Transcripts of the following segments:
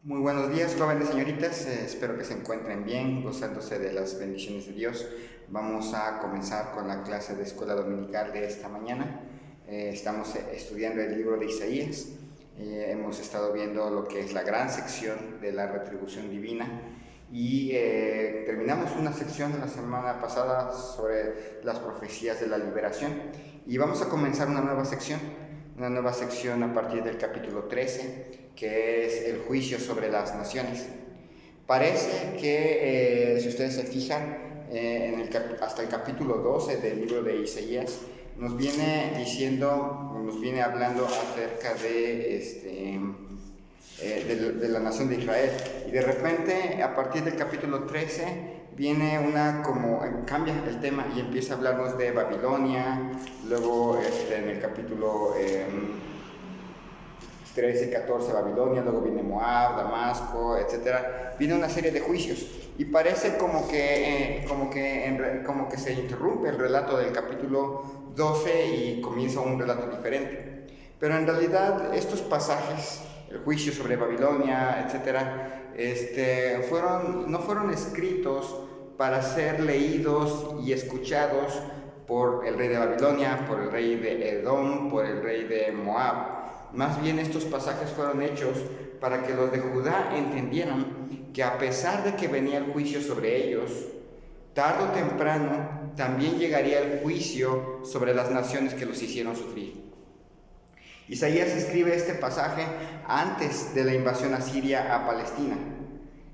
Muy buenos días, jóvenes señoritas. Espero que se encuentren bien, gozándose de las bendiciones de Dios. Vamos a comenzar con la clase de escuela dominical de esta mañana. Estamos estudiando el libro de Isaías. Hemos estado viendo lo que es la gran sección de la retribución divina y terminamos una sección la semana pasada sobre las profecías de la liberación y vamos a comenzar una nueva sección a partir del capítulo 13, que es el juicio sobre las naciones. Parece que, si ustedes se fijan, hasta el capítulo 12 del libro de Isaías, nos viene hablando acerca de la nación de Israel. Y de repente, a partir del capítulo 13, cambia el tema y empieza a hablarnos de Babilonia. Luego en el capítulo 13, 14 Babilonia, luego viene Moab, Damasco, etc. Viene una serie de juicios y parece como que se interrumpe el relato del capítulo 12 y comienza un relato diferente. Pero en realidad estos pasajes, el juicio sobre Babilonia, etc., no fueron escritos para ser leídos y escuchados por el rey de Babilonia, por el rey de Edom, por el rey de Moab. Más bien estos pasajes fueron hechos para que los de Judá entendieran que a pesar de que venía el juicio sobre ellos, tarde o temprano también llegaría el juicio sobre las naciones que los hicieron sufrir. Isaías escribe este pasaje antes de la invasión asiria a Palestina.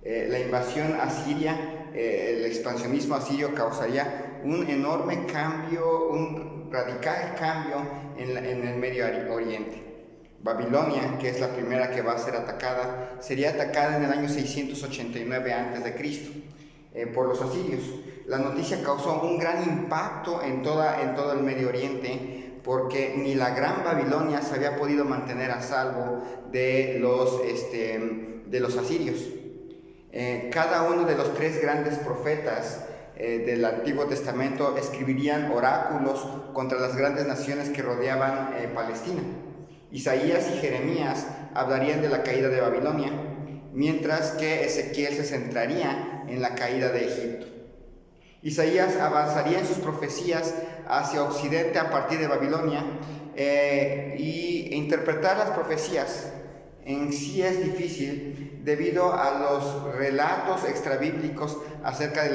La invasión asiria, el expansionismo asirio causaría un enorme cambio, un radical cambio en el Medio Oriente. Babilonia, que es la primera que va a ser atacada, sería atacada en el año 689 a.C. Por los asirios. La noticia causó un gran impacto en todo el Medio Oriente, porque ni la gran Babilonia se había podido mantener a salvo de los asirios. Cada uno de los tres grandes profetas del Antiguo Testamento escribirían oráculos contra las grandes naciones que rodeaban Palestina. Isaías y Jeremías hablarían de la caída de Babilonia, mientras que Ezequiel se centraría en la caída de Egipto. Isaías avanzaría en sus profecías hacia Occidente a partir de Babilonia y interpretar las profecías en sí es difícil debido a los relatos extrabíblicos acerca de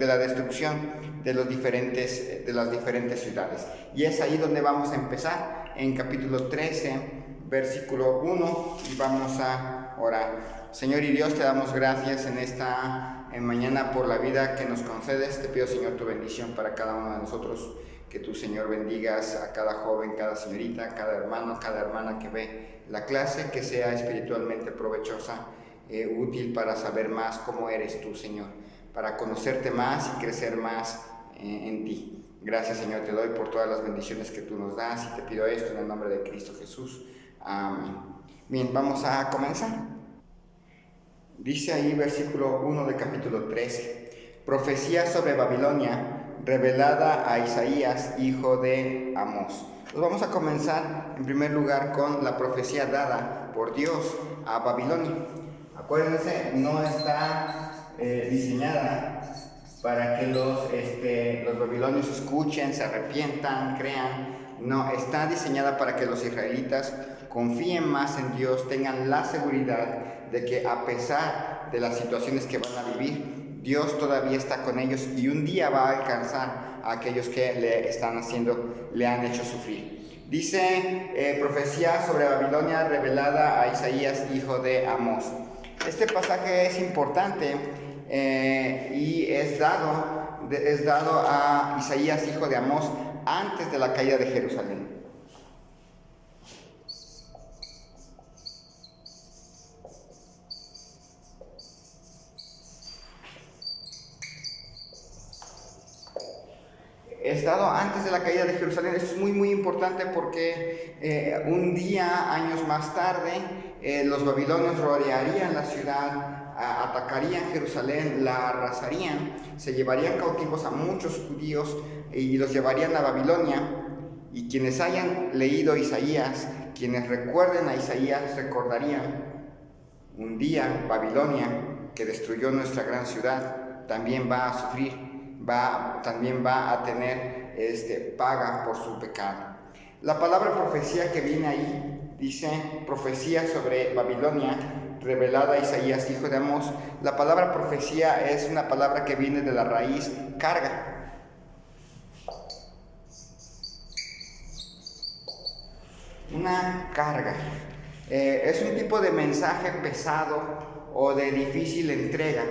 la destrucción de las diferentes ciudades. Y es ahí donde vamos a empezar, en capítulo 13, versículo 1, y vamos a orar. Señor y Dios, te damos gracias en esta mañana por la vida que nos concedes. Te pido, Señor, tu bendición para cada uno de nosotros. Que tú, Señor, bendigas a cada joven, cada señorita, cada hermano, cada hermana que ve la clase, que sea espiritualmente provechosa, útil para saber más cómo eres tú, Señor, para conocerte más y crecer más en ti. Gracias, Señor, te doy por todas las bendiciones que tú nos das y te pido esto en el nombre de Cristo Jesús. Amén. Bien, vamos a comenzar. Dice ahí versículo 1 del capítulo 13. Profecía sobre Babilonia revelada a Isaías, hijo de Amós. Pues vamos a comenzar en primer lugar con la profecía dada por Dios a Babilonia. Acuérdense, no está diseñada para que los babilonios escuchen, se arrepientan, crean. No, está diseñada para que los israelitas confíen más en Dios, tengan la seguridad de que a pesar de las situaciones que van a vivir, Dios todavía está con ellos y un día va a alcanzar a aquellos que le han hecho sufrir. Dice profecía sobre Babilonia revelada a Isaías, hijo de Amós. Este pasaje es importante y es dado a Isaías, hijo de Amós, antes de la caída de Jerusalén. Estado antes de la caída de Jerusalén. Esto es muy muy importante porque un día, años más tarde, los babilonios rodearían la ciudad, atacarían Jerusalén, la arrasarían, se llevarían cautivos a muchos judíos y los llevarían a Babilonia. Y quienes hayan leído Isaías, quienes recuerden a Isaías, recordarían Un día Babilonia, que destruyó nuestra gran ciudad, también va a sufrir, también va a tener paga por su pecado. La palabra profecía que viene ahí dice profecía sobre Babilonia, revelada a Isaías, hijo de Amós. La palabra profecía es una palabra que viene de la raíz carga. Una carga. Es un tipo de mensaje pesado o de difícil entrega,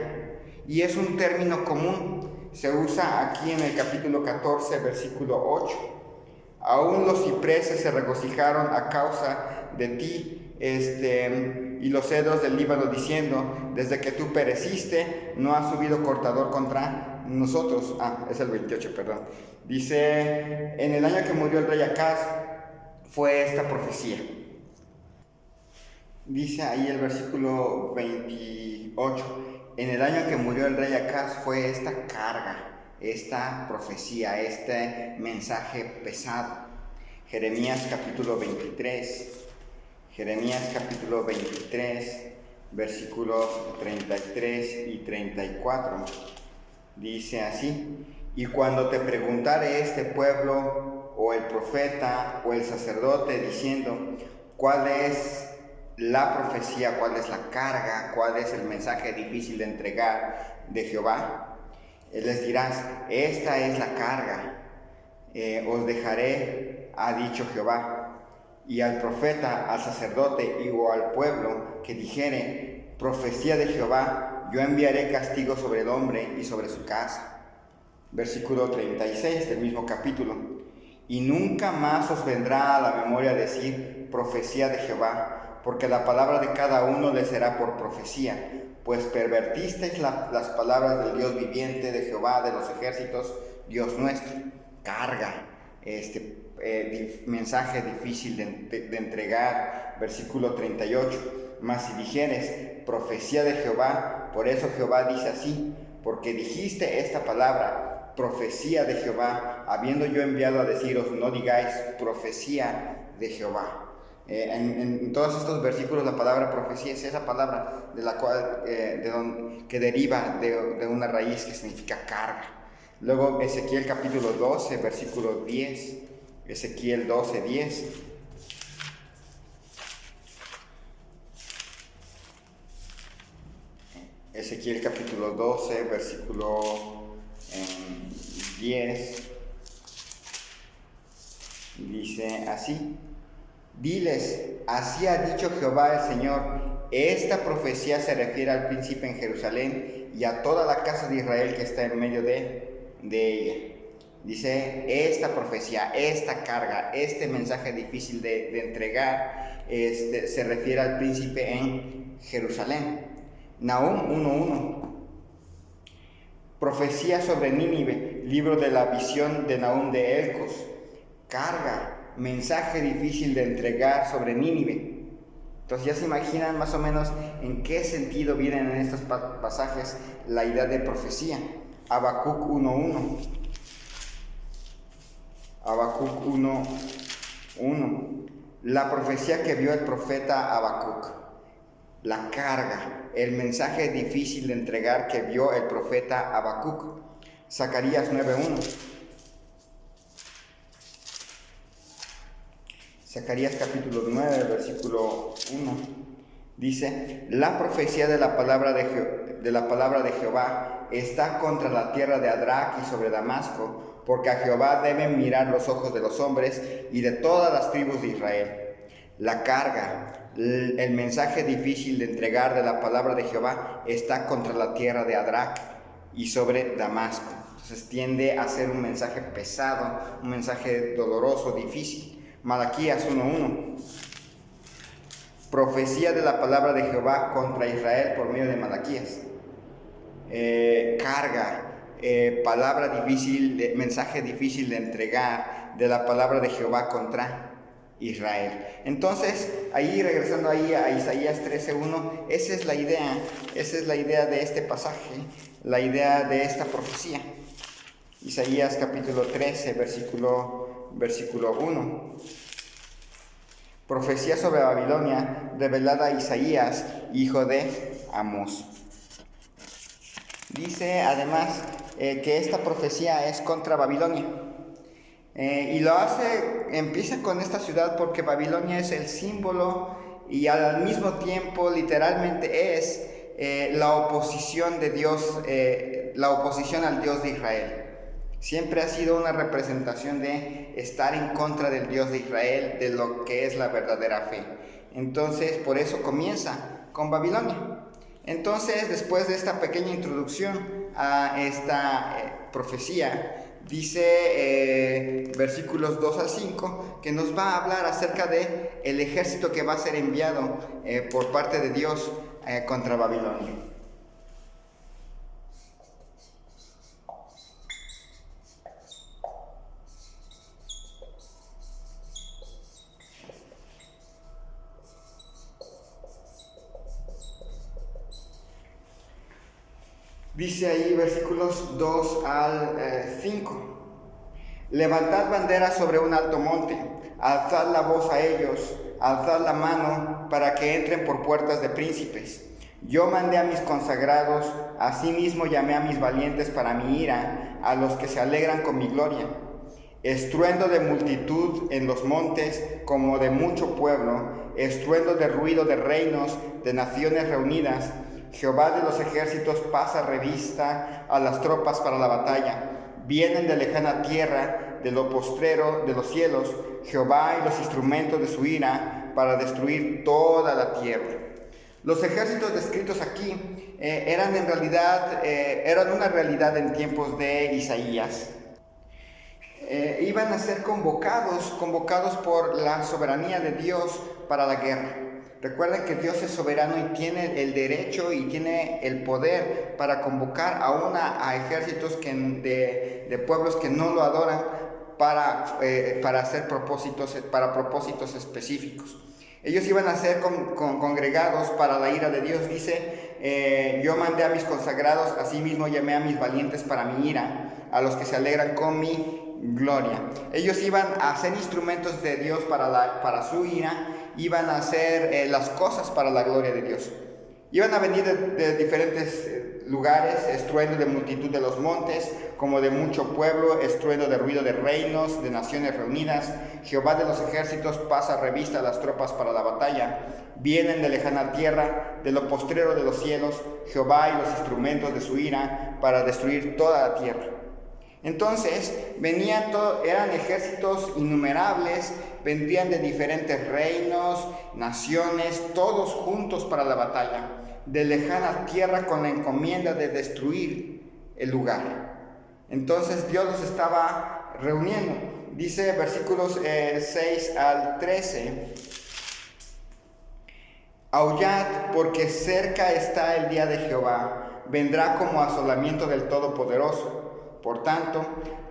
y es un término común. Se usa aquí en el capítulo 14, versículo 8. Aún los cipreses se regocijaron a causa de ti, y los cedros del Líbano, diciendo: desde que tú pereciste, no ha subido cortador contra nosotros. Es el 28, perdón. Dice: en el año que murió el rey Acaz, fue esta profecía. Dice ahí el versículo 28: en el año que murió el rey Acaz fue esta carga, esta profecía, este mensaje pesado. Jeremías capítulo 23, versículos 33 y 34, dice así: y cuando te preguntare este pueblo, o el profeta, o el sacerdote, diciendo: ¿cuál es la profecía, cuál es la carga, cuál es el mensaje difícil de entregar de Jehová? Les dirás: esta es la carga, os dejaré, ha dicho Jehová. Y al profeta, al sacerdote o al pueblo que dijere: profecía de Jehová, yo enviaré castigo sobre el hombre y sobre su casa. Versículo 36 del mismo capítulo: y nunca más os vendrá a la memoria decir profecía de Jehová, porque la palabra de cada uno le será por profecía, pues pervertisteis las palabras del Dios viviente, de Jehová de los ejércitos, Dios nuestro. Carga, mensaje difícil de entregar. Versículo 38: mas si dijeres profecía de Jehová, por eso Jehová dice así: porque dijiste esta palabra, profecía de Jehová, habiendo yo enviado a deciros: no digáis profecía de Jehová. En todos estos versículos la palabra profecía es esa palabra de la cual, que deriva de una raíz que significa carga. Luego Ezequiel capítulo 12, versículo 10. Ezequiel 12, 10. Ezequiel capítulo 12, versículo 10. Dice así: diles: así ha dicho Jehová el Señor. Esta profecía se refiere al príncipe en Jerusalén y a toda la casa de Israel que está en medio de ella. Dice: esta profecía, esta carga, este mensaje difícil de entregar, se refiere al príncipe en Jerusalén. Nahum 1:1. Profecía sobre Nínive, libro de la visión de Nahum de Elcos. Carga, mensaje difícil de entregar sobre Nínive. Entonces ya se imaginan más o menos en qué sentido vienen en estos pasajes la idea de profecía. Habacuc 1:1. Habacuc 1:1. La profecía que vio el profeta Habacuc. La carga, el mensaje difícil de entregar que vio el profeta Habacuc. Zacarías 9:1. Zacarías capítulo 9, versículo 1. Dice: la profecía de la palabra de Jehová está contra la tierra de Adrac y sobre Damasco, porque a Jehová deben mirar los ojos de los hombres y de todas las tribus de Israel. La carga, el mensaje difícil de entregar de la palabra de Jehová está contra la tierra de Adrac y sobre Damasco. Entonces tiende a ser un mensaje pesado, un mensaje doloroso, difícil. Malaquías 1:1. Profecía de la palabra de Jehová contra Israel por medio de Malaquías. Carga, palabra difícil, mensaje difícil de entregar de la palabra de Jehová contra Israel. Entonces, ahí regresando ahí a Isaías 13:1, esa es la idea de este pasaje, la idea de esta profecía. Isaías capítulo 13, versículo 1. Profecía sobre Babilonia revelada a Isaías, hijo de Amós. Dice además que esta profecía es contra Babilonia. Y lo hace, empieza con esta ciudad porque Babilonia es el símbolo y al mismo tiempo literalmente es la oposición de Dios, la oposición al Dios de Israel. Siempre ha sido una representación de estar en contra del Dios de Israel, de lo que es la verdadera fe. Entonces, por eso comienza con Babilonia. Entonces, después de esta pequeña introducción a esta profecía, dice versículos 2 al 5, que nos va a hablar acerca de el ejército que va a ser enviado por parte de Dios contra Babilonia. Dice ahí versículos 2 al 5. Levantad banderas sobre un alto monte, alzad la voz a ellos, alzad la mano para que entren por puertas de príncipes. Yo mandé a mis consagrados, asimismo llamé a mis valientes para mi ira, a los que se alegran con mi gloria. Estruendo de multitud en los montes, como de mucho pueblo, estruendo de ruido de reinos, de naciones reunidas. Jehová de los ejércitos pasa revista a las tropas para la batalla. Vienen de lejana tierra, de lo postrero de los cielos, Jehová y los instrumentos de su ira para destruir toda la tierra. Los ejércitos descritos aquí eran una realidad en tiempos de Isaías. Iban a ser convocados por la soberanía de Dios para la guerra. Recuerden que Dios es soberano y tiene el derecho y tiene el poder para convocar a ejércitos de pueblos que no lo adoran para hacer propósitos específicos. Ellos iban a ser congregados para la ira de Dios. Dice, yo mandé a mis consagrados, asimismo llamé a mis valientes para mi ira, a los que se alegran con mi gloria. Ellos iban a ser instrumentos de Dios para su ira, iban a hacer las cosas para la gloria de Dios. Iban a venir de diferentes lugares, estruendo de multitud de los montes, como de mucho pueblo, estruendo de ruido de reinos, de naciones reunidas. Jehová de los ejércitos pasa revista a las tropas para la batalla. Vienen de lejana tierra, de lo postrero de los cielos, Jehová y los instrumentos de su ira para destruir toda la tierra. Entonces eran ejércitos innumerables, vendrían de diferentes reinos, naciones, todos juntos para la batalla, de lejana tierra con la encomienda de destruir el lugar. Entonces Dios los estaba reuniendo. Dice versículos 6 al 13, aullad porque cerca está el día de Jehová, vendrá como asolamiento del Todopoderoso. Por tanto,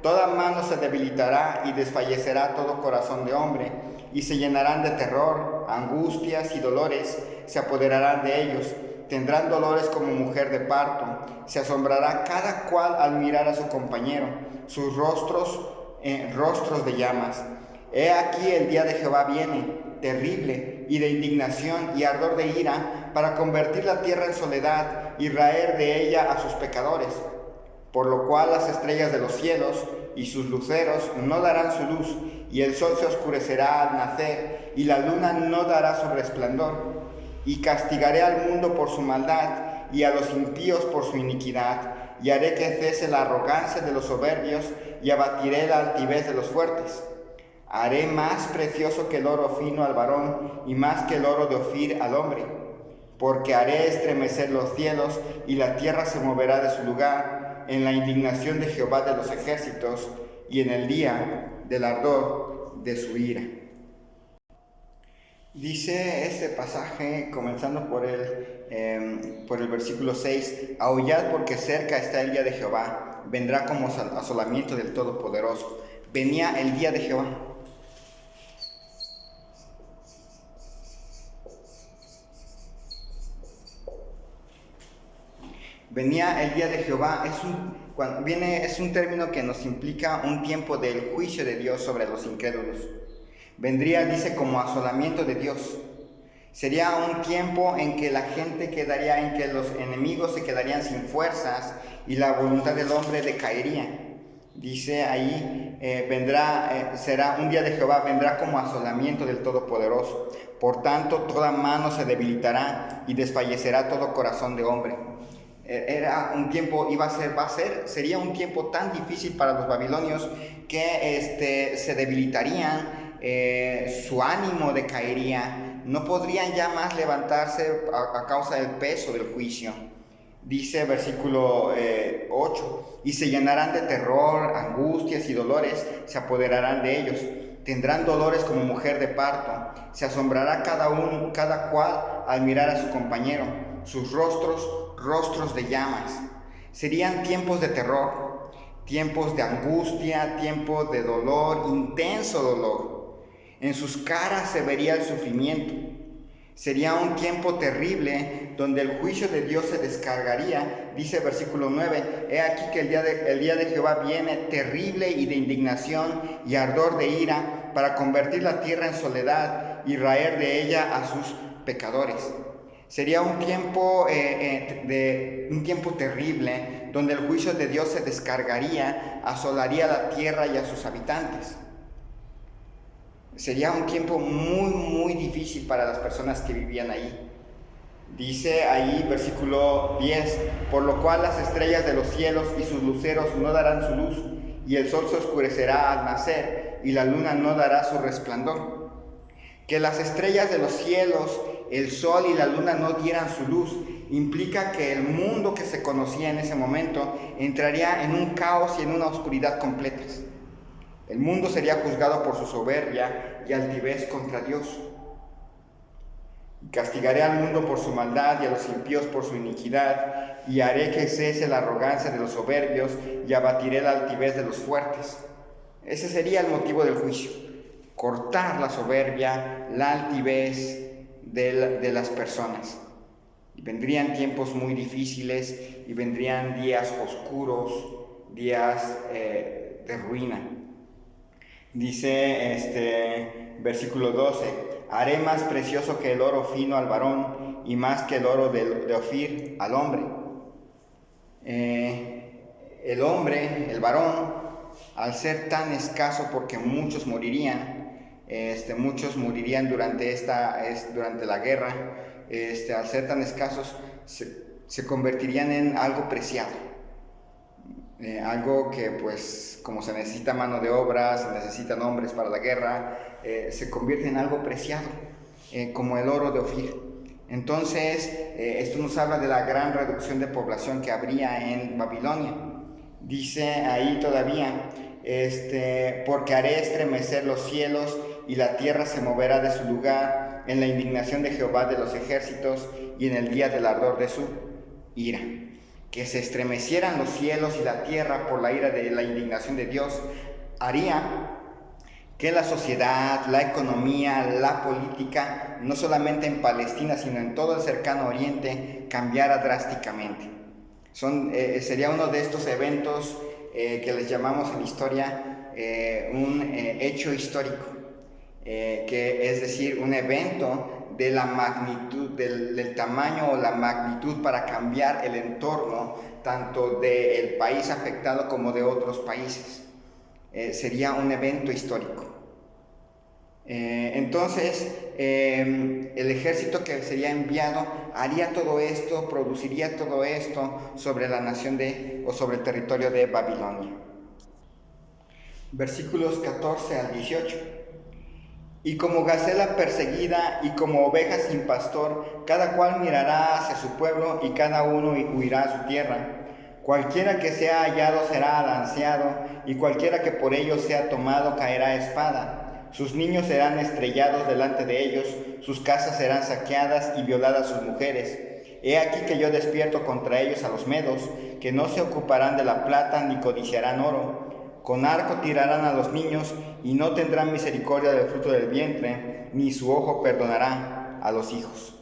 toda mano se debilitará y desfallecerá todo corazón de hombre, y se llenarán de terror, angustias y dolores, se apoderarán de ellos. Tendrán dolores como mujer de parto, se asombrará cada cual al mirar a su compañero, sus rostros de llamas. He aquí el día de Jehová viene, terrible, y de indignación y ardor de ira, para convertir la tierra en soledad y raer de ella a sus pecadores. Por lo cual las estrellas de los cielos y sus luceros no darán su luz, y el sol se oscurecerá al nacer, y la luna no dará su resplandor. Y castigaré al mundo por su maldad, y a los impíos por su iniquidad, y haré que cese la arrogancia de los soberbios, y abatiré la altivez de los fuertes. Haré más precioso que el oro fino al varón, y más que el oro de Ofir al hombre. Porque haré estremecer los cielos, y la tierra se moverá de su lugar, en la indignación de Jehová de los ejércitos, y en el día del ardor de su ira. Dice este pasaje, comenzando por el versículo 6, aullad porque cerca está el día de Jehová, vendrá como asolamiento del Todopoderoso. Venía el día de Jehová. Venía el día de Jehová, es un término que nos implica un tiempo del juicio de Dios sobre los incrédulos. Vendría, dice, como asolamiento de Dios. Sería un tiempo en que la gente quedaría, en que los enemigos se quedarían sin fuerzas y la voluntad del hombre decaería. Dice ahí, será un día de Jehová, vendrá como asolamiento del Todopoderoso. Por tanto, toda mano se debilitará y desfallecerá todo corazón de hombre. Era un tiempo, sería un tiempo tan difícil para los babilonios que se debilitarían, su ánimo decaería, no podrían ya más levantarse a causa del peso del juicio. Dice versículo 8, y se llenarán de terror, angustias y dolores, se apoderarán de ellos. Tendrán dolores como mujer de parto, se asombrará cada cual al mirar a su compañero, sus rostros de llamas. Serían tiempos de terror, tiempos de angustia, tiempos de dolor, intenso dolor. En sus caras se vería el sufrimiento. Sería un tiempo terrible donde el juicio de Dios se descargaría. Dice versículo 9, he aquí que el día de Jehová viene terrible y de indignación y ardor de ira para convertir la tierra en soledad y raer de ella a sus pecadores. Sería un tiempo terrible donde el juicio de Dios se descargaría, asolaría la tierra y a sus habitantes. Sería un tiempo muy, muy difícil para las personas que vivían ahí. Dice ahí, versículo 10, por lo cual las estrellas de los cielos y sus luceros no darán su luz, y el sol se oscurecerá al nacer, y la luna no dará su resplandor. Que las estrellas de los cielos, el sol y la luna no dieran su luz, implica que el mundo que se conocía en ese momento entraría en un caos y en una oscuridad completas. El mundo sería juzgado por su soberbia y altivez contra Dios. Castigaré al mundo por su maldad y a los impíos por su iniquidad, y haré que cese la arrogancia de los soberbios y abatiré la altivez de los fuertes. Ese sería el motivo del juicio: cortar la soberbia, la altivez de las personas. Y vendrían tiempos muy difíciles y vendrían días oscuros, días de ruina. Dice versículo 12, haré más precioso que el oro fino al varón y más que el oro de Ofir al hombre. El hombre, el varón, al ser tan escaso, porque muchos morirían, durante la guerra, al ser tan escasos, se convertirían en algo preciado. Algo que, pues, como se necesita mano de obra, se necesitan hombres para la guerra, se convierte en algo preciado, como el oro de Ofir. Entonces, esto nos habla de la gran reducción de población que habría en Babilonia. Dice ahí todavía, porque haré estremecer los cielos y la tierra se moverá de su lugar en la indignación de Jehová de los ejércitos y en el día del ardor de su ira. Que se estremecieran los cielos y la tierra por la ira de la indignación de Dios haría que la sociedad, la economía, la política, no solamente en Palestina, sino en todo el cercano oriente, cambiara drásticamente. Sería uno de estos eventos que les llamamos en historia un hecho histórico, que es decir, un evento de la magnitud, del tamaño o la magnitud para cambiar el entorno tanto del país afectado como de otros países. Sería un evento histórico. Entonces, el ejército que sería enviado haría todo esto, produciría todo esto sobre la nación o sobre el territorio de Babilonia. Versículos 14 al 18. Y como gacela perseguida y como oveja sin pastor, cada cual mirará hacia su pueblo y cada uno huirá a su tierra. Cualquiera que sea hallado será alanceado, y cualquiera que por ellos sea tomado caerá a espada. Sus niños serán estrellados delante de ellos, sus casas serán saqueadas y violadas sus mujeres. He aquí que yo despierto contra ellos a los medos, que no se ocuparán de la plata ni codiciarán oro. Con arco tirarán a los niños y no tendrán misericordia del fruto del vientre, ni su ojo perdonará a los hijos.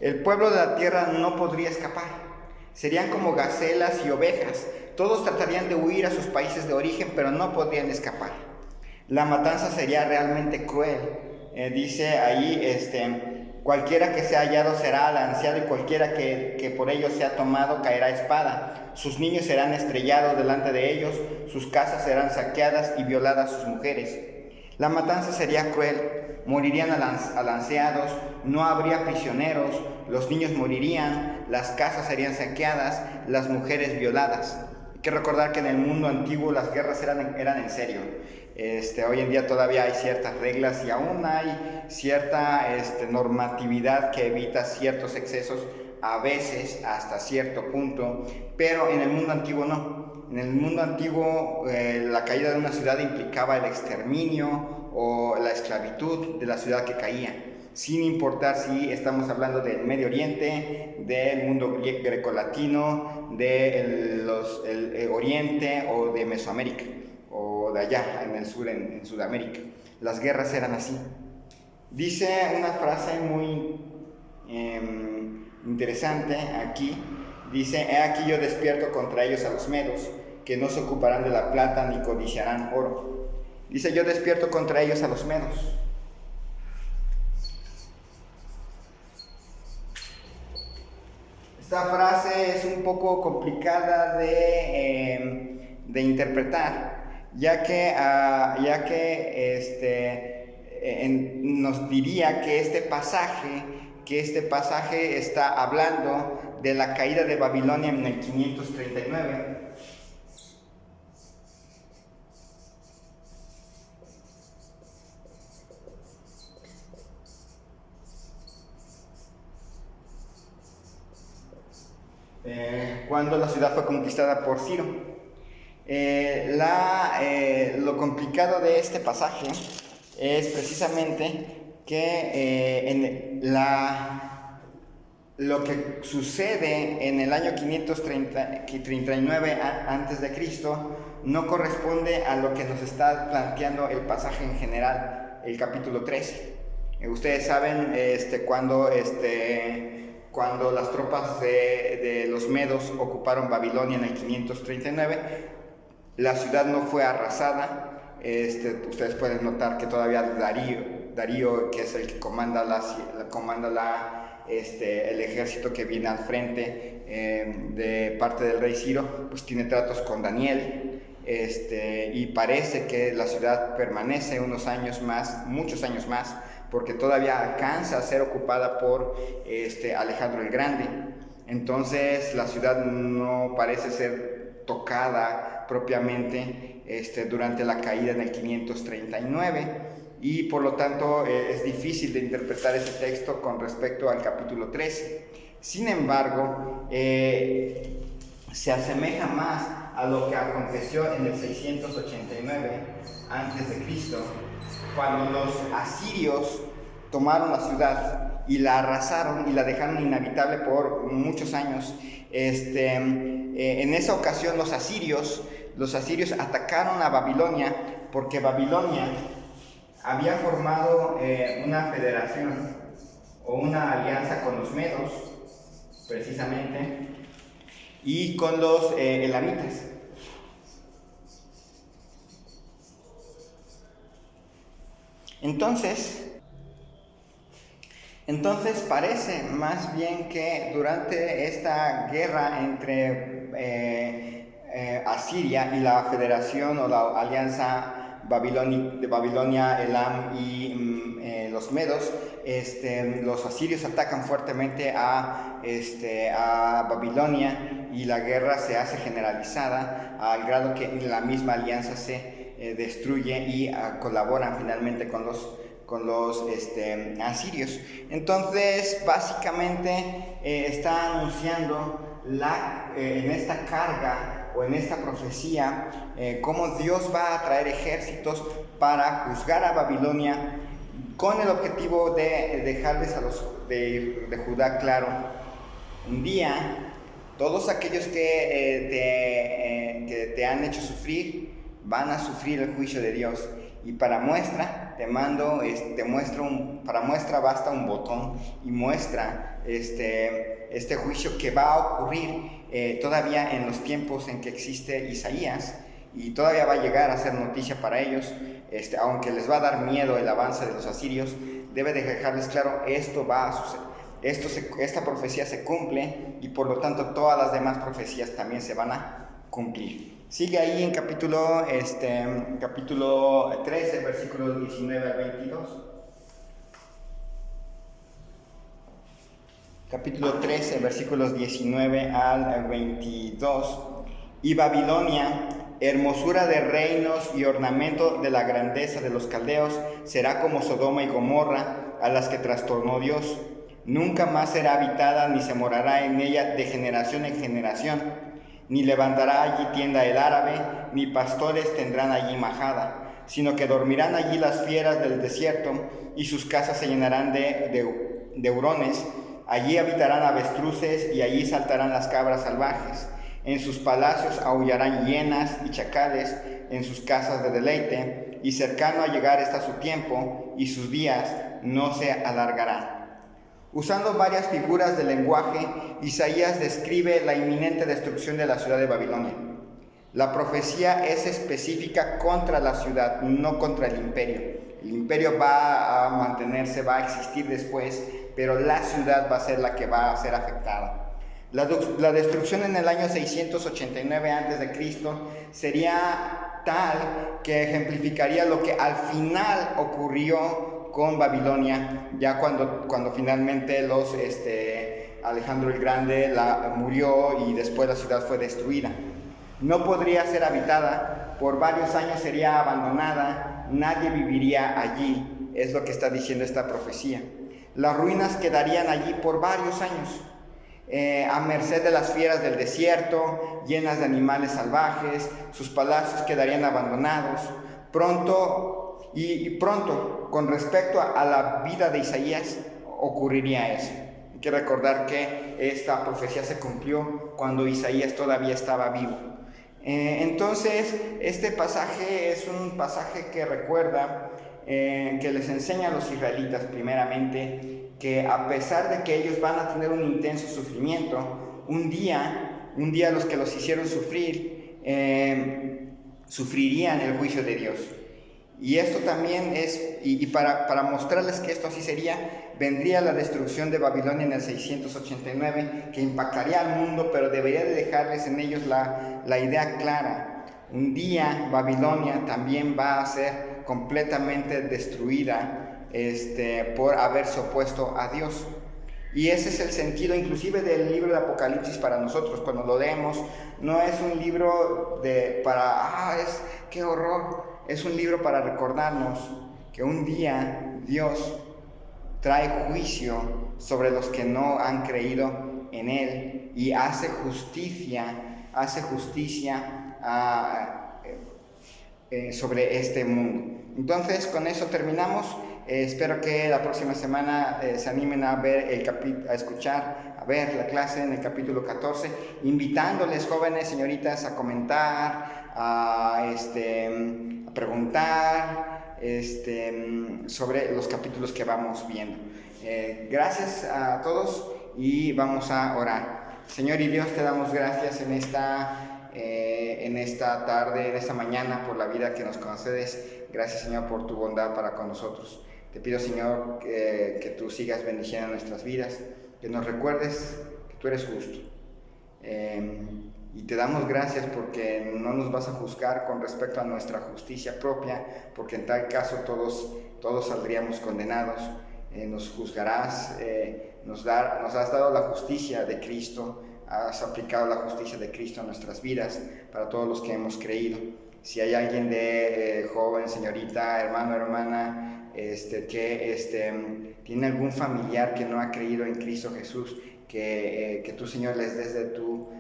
El pueblo de la tierra no podría escapar. Serían como gacelas y ovejas. Todos tratarían de huir a sus países de origen, pero no podrían escapar. La matanza sería realmente cruel. Dice ahí, cualquiera que sea hallado será alanceado, y cualquiera que por ellos sea tomado caerá a espada. Sus niños serán estrellados delante de ellos, sus casas serán saqueadas y violadas sus mujeres. La matanza sería cruel, morirían alanceados, no habría prisioneros, los niños morirían, las casas serían saqueadas, las mujeres violadas. Hay que recordar que en el mundo antiguo las guerras eran en serio. Hoy en día todavía hay ciertas reglas y aún hay cierta normatividad que evita ciertos excesos, a veces hasta cierto punto, pero en el mundo antiguo no. En el mundo antiguo la caída de una ciudad implicaba el exterminio o la esclavitud de la ciudad que caía, sin importar si estamos hablando del Medio Oriente, del mundo grecolatino, del Oriente o de Mesoamérica, o de allá en el sur, en Sudamérica. Las guerras eran así. Dice una frase muy interesante aquí. Dice: he aquí yo despierto contra ellos a los medos, que no se ocuparán de la plata ni codiciarán oro. Dice: yo despierto contra ellos a los medos. Esta frase es un poco complicada de interpretar, ya que nos diría que este pasaje está hablando de la caída de Babilonia en el 539. Cuando la ciudad fue conquistada por Ciro. Lo complicado de este pasaje es precisamente que lo que sucede en el año 539 a.C. no corresponde a lo que nos está planteando el pasaje en general, el capítulo 13. Ustedes saben cuando las tropas de los medos ocuparon Babilonia en el 539, la ciudad no fue arrasada. Ustedes pueden notar que todavía Darío, que es el que comanda el ejército que viene al frente de parte del rey Ciro, pues tiene tratos con Daniel, y parece que la ciudad permanece unos años más, muchos años más, porque todavía alcanza a ser ocupada por Alejandro el Grande. Entonces la ciudad no parece ser tocada propiamente durante la caída en el 539, y por lo tanto es difícil de interpretar ese texto con respecto al capítulo 13. Sin embargo, se asemeja más a lo que aconteció en el 689 a.C., cuando los asirios tomaron la ciudad y la arrasaron y la dejaron inhabitable por muchos años. En esa ocasión los asirios atacaron a Babilonia, porque Babilonia había formado una federación o una alianza con los medos, precisamente, y con los elamitas. Entonces parece más bien que durante esta guerra entre Asiria y la federación o la alianza de Babilonia, Elam y los medos, los asirios atacan fuertemente a Babilonia, y la guerra se hace generalizada al grado que la misma alianza se destruye y colaboran finalmente con los asirios. Entonces básicamente está anunciando en esta carga o en esta profecía cómo Dios va a traer ejércitos para juzgar a Babilonia, con el objetivo de dejarles a los de Judá claro: un día todos aquellos que te han hecho sufrir van a sufrir el juicio de Dios. Y para muestra para muestra basta un botón, y muestra este juicio que va a ocurrir todavía en los tiempos en que existe Isaías, y todavía va a llegar a ser noticia para ellos. Aunque les va a dar miedo el avance de los asirios, debe de dejarles claro, esto va a suceder. Esta profecía se cumple y por lo tanto todas las demás profecías también se van a cumplir. Sigue ahí en capítulo 13, versículos 19 al 22. Capítulo 13, versículos 19 al 22. Y Babilonia, hermosura de reinos y ornamento de la grandeza de los caldeos, será como Sodoma y Gomorra, a las que trastornó Dios. Nunca más será habitada, ni se morará en ella de generación en generación, ni levantará allí tienda el árabe, ni pastores tendrán allí majada, sino que dormirán allí las fieras del desierto, y sus casas se llenarán de hurones. Allí habitarán avestruces, y allí saltarán las cabras salvajes. En sus palacios aullarán hienas y chacales, en sus casas de deleite, y cercano a llegar está su tiempo, y sus días no se alargarán. Usando varias figuras del lenguaje, Isaías describe la inminente destrucción de la ciudad de Babilonia. La profecía es específica contra la ciudad, no contra el imperio. El imperio va a mantenerse, va a existir después, pero la ciudad va a ser la que va a ser afectada. La destrucción en el año 689 a.C. sería tal que ejemplificaría lo que al final ocurrió con Babilonia, ya cuando finalmente Alejandro el Grande murió y después la ciudad fue destruida. No podría ser habitada, por varios años sería abandonada, nadie viviría allí, es lo que está diciendo esta profecía. Las ruinas quedarían allí por varios años, a merced de las fieras del desierto, llenas de animales salvajes. Sus palacios quedarían abandonados. Pronto, con respecto a la vida de Isaías, ocurriría eso. Hay que recordar que esta profecía se cumplió cuando Isaías todavía estaba vivo. Entonces, este pasaje es un pasaje que recuerda, que les enseña a los israelitas primeramente, que a pesar de que ellos van a tener un intenso sufrimiento, un día los que los hicieron sufrir, sufrirían el juicio de Dios. Y esto también es, y para mostrarles que esto así sería, vendría la destrucción de Babilonia en el 689, que impactaría al mundo, pero debería de dejarles en ellos la idea clara. Un día Babilonia también va a ser completamente destruida por haberse opuesto a Dios. Y ese es el sentido inclusive del libro de Apocalipsis para nosotros. Cuando lo leemos, no es un libro ¡qué horror! Es un libro para recordarnos que un día Dios trae juicio sobre los que no han creído en Él y hace justicia sobre este mundo. Entonces, con eso terminamos. Espero que la próxima semana se animen a ver a ver la clase en el capítulo 14, invitándoles, jóvenes, señoritas, a comentar, a preguntar sobre los capítulos que vamos viendo. Gracias a todos y vamos a orar. Señor y Dios, te damos gracias en esta tarde, en esta mañana, por la vida que nos concedes. Gracias, Señor, por tu bondad para con nosotros. Te pido, Señor, que tú sigas bendiciendo nuestras vidas, que nos recuerdes que tú eres justo. Y te damos gracias porque no nos vas a juzgar con respecto a nuestra justicia propia, porque en tal caso todos saldríamos condenados. Nos juzgarás, nos has dado la justicia de Cristo, has aplicado la justicia de Cristo a nuestras vidas para todos los que hemos creído. Si hay alguien joven, señorita, hermano, hermana, que tiene algún familiar que no ha creído en Cristo Jesús, que tú, Señor, les des de tu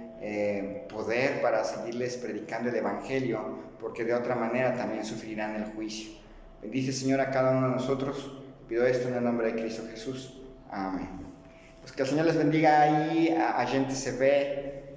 poder para seguirles predicando el Evangelio, porque de otra manera también sufrirán el juicio. Bendice, Señor, a cada uno de nosotros. Pido esto en el nombre de Cristo Jesús. Amén. Pues que el Señor les bendiga ahí, a gente se ve.